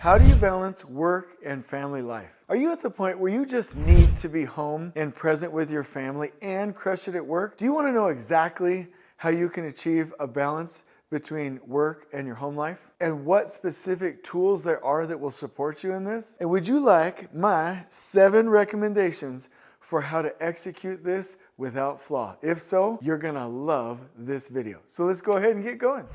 How do you balance work and family life? Are you at the point where you just need to be home and present with your family and crush it at work? Do you want to know exactly how you can achieve a balance between work and your home life? And what specific tools there are that will support you in this? And would you like my 7 recommendations for how to execute this without flaw? If so, you're gonna love this video. So let's go ahead and get going.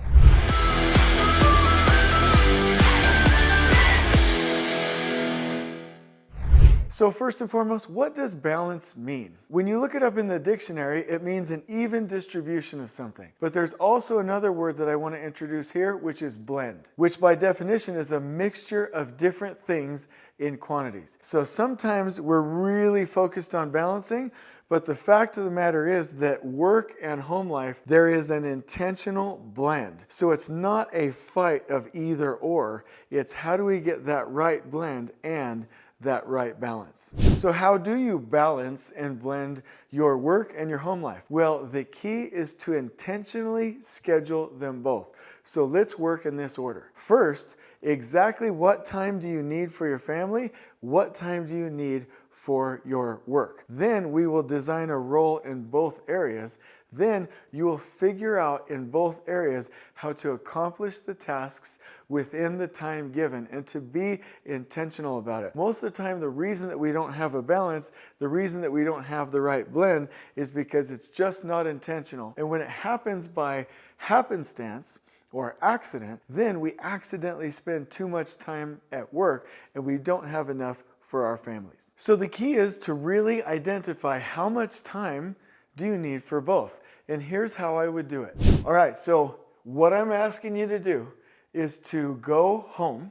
So first and foremost, what does balance mean? When you look it up in the dictionary, it means an even distribution of something. But there's also another word that I want to introduce here, which is blend, which by definition is a mixture of different things in quantities. So sometimes we're really focused on balancing, but the fact of the matter is that work and home life, there is an intentional blend. So it's not a fight of either or, it's how do we get that right blend and that right balance. So how do you balance and blend your work and your home life? Well, the key is to intentionally schedule them both. So let's work in this order. First, exactly what time do you need for your family? What time do you need for your work? Then we will design a role in both areas. Then you will figure out in both areas how to accomplish the tasks within the time given and to be intentional about it. Most of the time, the reason that we don't have a balance, the reason that we don't have the right blend is because it's just not intentional. And when it happens by happenstance or accident, then we accidentally spend too much time at work and we don't have enough for our families. So the key is to really identify how much time do you need for both. And here's how I would do it. All right, so what I'm asking you to do is to go home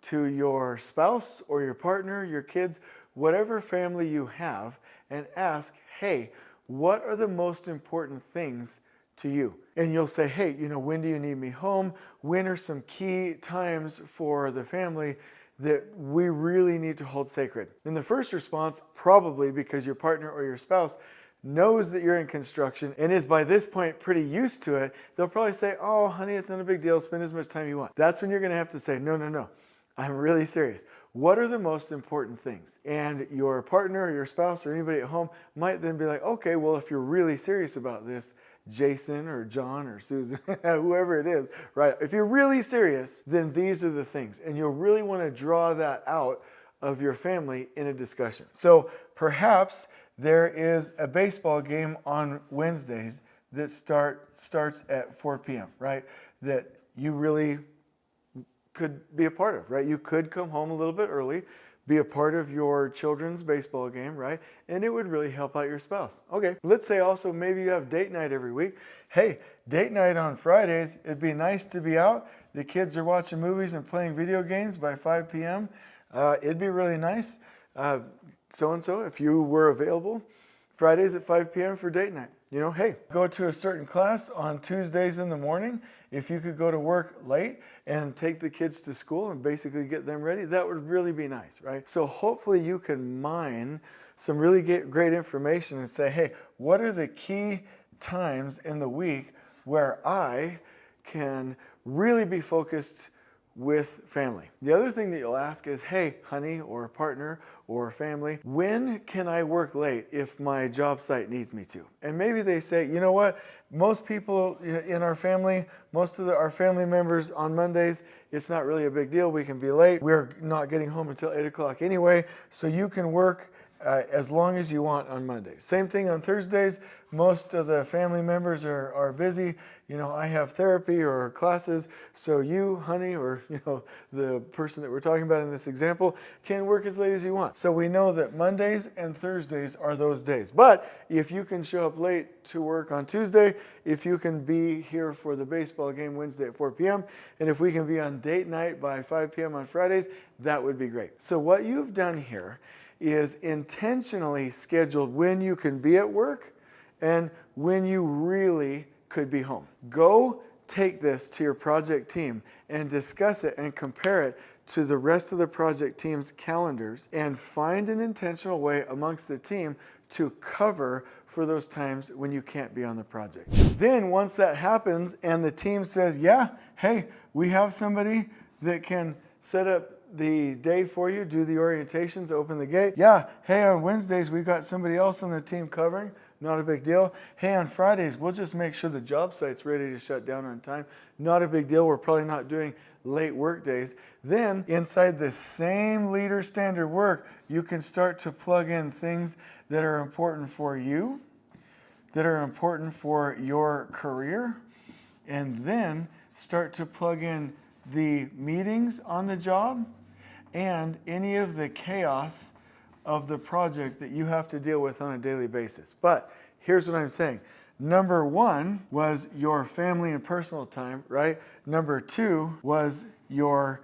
to your spouse or your partner, your kids, whatever family you have, and ask, hey, what are the most important things to you? And you'll say, hey, when do you need me home? When are some key times for the family that we really need to hold sacred? And the first response, probably because your partner or your spouse knows that you're in construction and is by this point pretty used to it, they'll probably say, oh, honey, it's not a big deal. Spend as much time you want. That's when you're going to have to say, no, I'm really serious. What are the most important things? And your partner or your spouse or anybody at home might then be like, okay, well, if you're really serious about this, Jason or John or Susan, whoever it is, right? If you're really serious, then these are the things. And you'll really want to draw that out of your family in a discussion. So perhaps there is a baseball game on Wednesdays that starts at 4 p.m., right? That you really could be a part of, right? You could come home a little bit early, be a part of your children's baseball game, right? And it would really help out your spouse. Okay, let's say also maybe you have date night every week. Hey, date night on Fridays, it'd be nice to be out. The kids are watching movies and playing video games by 5 p.m. It'd be really nice. So-and-so, if you were available, Fridays at 5 p.m. for date night. Hey, go to a certain class on Tuesdays in the morning. If you could go to work late and take the kids to school and basically get them ready, that would really be nice, right? So hopefully you can mine some really great information and say, hey, what are the key times in the week where I can really be focused with family? The other thing that you'll ask is, hey, honey or partner or family, when can I work late if my job site needs me to? And maybe they say, you know what, most people in our family, most of our family members on Mondays, it's not really a big deal. We can be late. We're not getting home until 8 o'clock anyway, so you can work as long as you want on Mondays. Same thing on Thursdays. Most of the family members are busy. I have therapy or classes, so you, honey, or the person that we're talking about in this example, can work as late as you want. So we know that Mondays and Thursdays are those days. But if you can show up late to work on Tuesday, if you can be here for the baseball game Wednesday at 4 p.m., and if we can be on date night by 5 p.m. on Fridays, that would be great. So what you've done here is intentionally scheduled when you can be at work and when you really could be home. Go take this to your project team and discuss it and compare it to the rest of the project team's calendars and find an intentional way amongst the team to cover for those times when you can't be on the project. Then once that happens and the team says, yeah, hey, we have somebody that can set up the day for you, do the orientations, open the gate. Yeah, hey, on Wednesdays we got somebody else on the team covering. Not a big deal. Hey, on Fridays, we'll just make sure the job site's ready to shut down on time. Not a big deal. We're probably not doing late work days. Then, inside the same leader standard work, you can start to plug in things that are important for you, that are important for your career, and then start to plug in the meetings on the job and any of the chaos of the project that you have to deal with on a daily basis. But here's what I'm saying. Number one was your family and personal time, right? Number two was your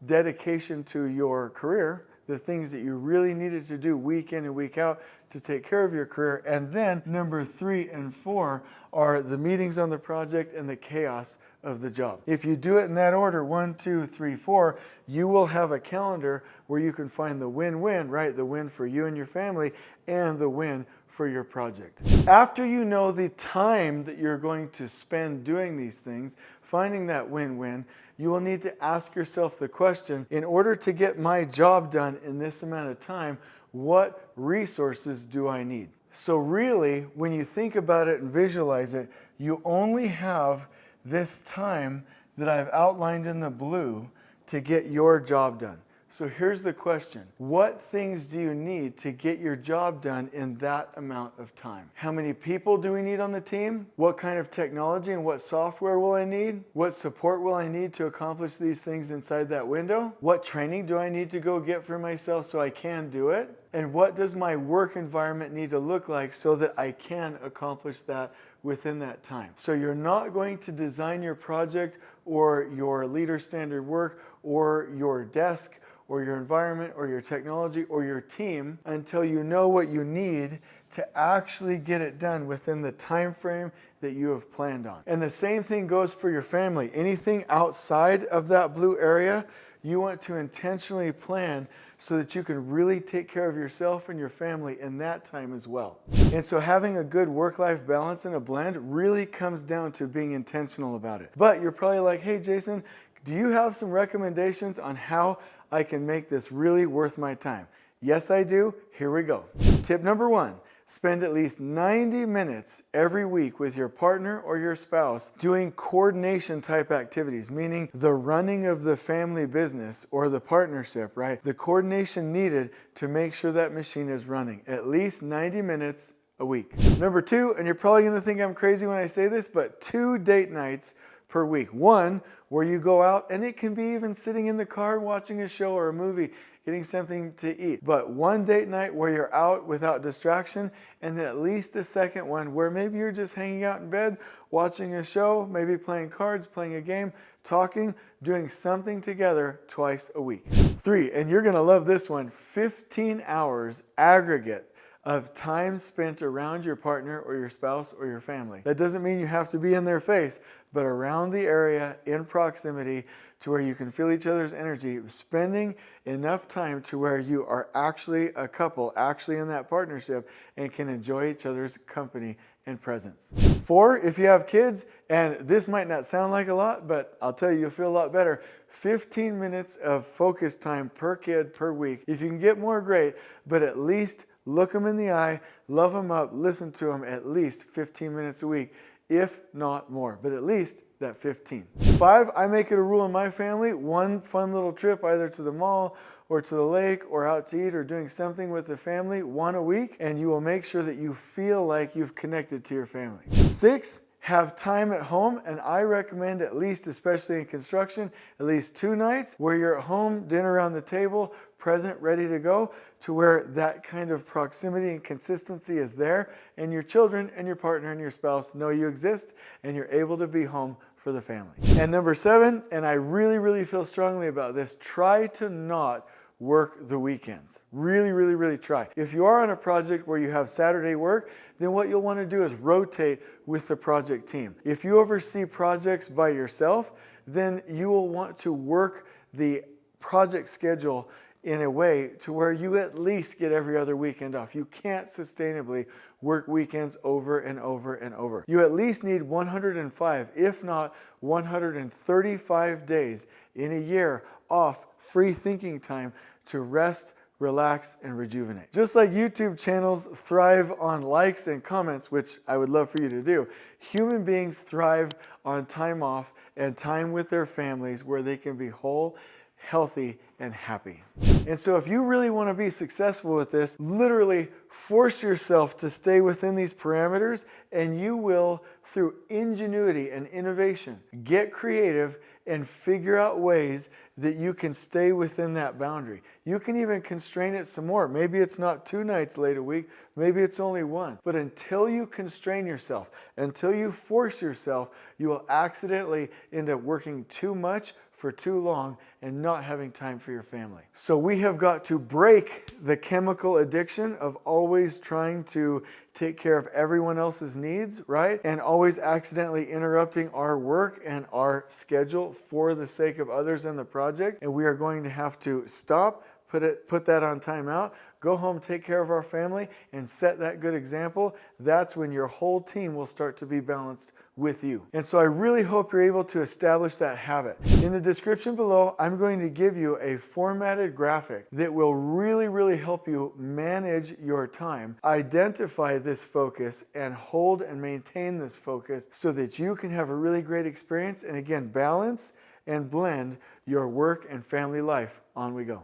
dedication to your career, the things that you really needed to do week in and week out to take care of your career. And then number 3 and 4 are the meetings on the project and the chaos of the job. If you do it in that order, 1, 2, 3, 4, you will have a calendar where you can find the win-win, right? The win for you and your family and the win for your project. After you know the time that you're going to spend doing these things, finding that win-win, you will need to ask yourself the question, in order to get my job done in this amount of time, what resources do I need? So really, when you think about it and visualize it, you only have this time that I've outlined in the blue to get your job done. So here's the question. What things do you need to get your job done in that amount of time? How many people do we need on the team? What kind of technology and what software will I need? What support will I need to accomplish these things inside that window? What training do I need to go get for myself so I can do it? And what does my work environment need to look like so that I can accomplish that within that time? So you're not going to design your project or your leader standard work or your desk or your environment or your technology or your team until you know what you need to actually get it done within the time frame that you have planned on. And the same thing goes for your family. Anything outside of that blue area, you want to intentionally plan so that you can really take care of yourself and your family in that time as well. And so having a good work-life balance and a blend really comes down to being intentional about it. But you're probably like, hey Jason, do you have some recommendations on how I can make this really worth my time? Yes, I do. Here we go. Tip number 1, spend at least 90 minutes every week with your partner or your spouse doing coordination type activities, meaning the running of the family business or the partnership, right? The coordination needed to make sure that machine is running. At least 90 minutes a week. Number 2, and you're probably going to think I'm crazy when I say this, but 2 date nights per week. 1 where you go out, and it can be even sitting in the car watching a show or a movie, getting something to eat. But 1 date night where you're out without distraction, and then at least a second one where maybe you're just hanging out in bed, watching a show, maybe playing cards, playing a game, talking, doing something together twice a week. 3, and you're gonna love this one, 15 hours aggregate of time spent around your partner or your spouse or your family. That doesn't mean you have to be in their face, but around the area in proximity to where you can feel each other's energy, spending enough time to where you are actually a couple, actually in that partnership, and can enjoy each other's company and presence. 4, if you have kids, and this might not sound like a lot, but I'll tell you, you'll feel a lot better. 15 minutes of focus time per kid per week. If you can get more, great, but at least look them in the eye, love them up, listen to them at least 15 minutes a week, if not more, but at least that 15. 5, I make it a rule in my family, 1 fun little trip either to the mall or to the lake or out to eat or doing something with the family, 1 a week, and you will make sure that you feel like you've connected to your family. 6, have time at home, and I recommend at least, especially in construction, at least 2 nights where you're at home, dinner around the table, present, ready to go, to where that kind of proximity and consistency is there, and your children and your partner and your spouse know you exist, and you're able to be home for the family. And number 7, and I really feel strongly about this, try to not work the weekends. Really try. If you are on a project where you have Saturday work, then what you'll want to do is rotate with the project team. If you oversee projects by yourself, then you will want to work the project schedule in a way to where you at least get every other weekend off. You can't sustainably work weekends over and over and over. You at least need 105, if not 135 days in a year off free thinking time to rest, relax, and rejuvenate. Just like YouTube channels thrive on likes and comments, which I would love for you to do, human beings thrive on time off and time with their families where they can be whole, healthy, and happy. And so if you really want to be successful with this, literally force yourself to stay within these parameters, and you will, through ingenuity and innovation, get creative and figure out ways that you can stay within that boundary. You can even constrain it some more. Maybe it's not 2 nights late a week, maybe it's only 1. But until you constrain yourself, until you force yourself, you will accidentally end up working too much for too long and not having time for your family. So we have got to break the chemical addiction of always trying to take care of everyone else's needs, right? And always accidentally interrupting our work and our schedule for the sake of others and the project. And we are going to have to stop, put that on timeout, go home, take care of our family, and set that good example. That's when your whole team will start to be balanced with you. And so I really hope you're able to establish that habit. In the description below, I'm going to give you a formatted graphic that will really help you manage your time, identify this focus, and hold and maintain this focus so that you can have a really great experience and again, balance and blend your work and family life. On we go.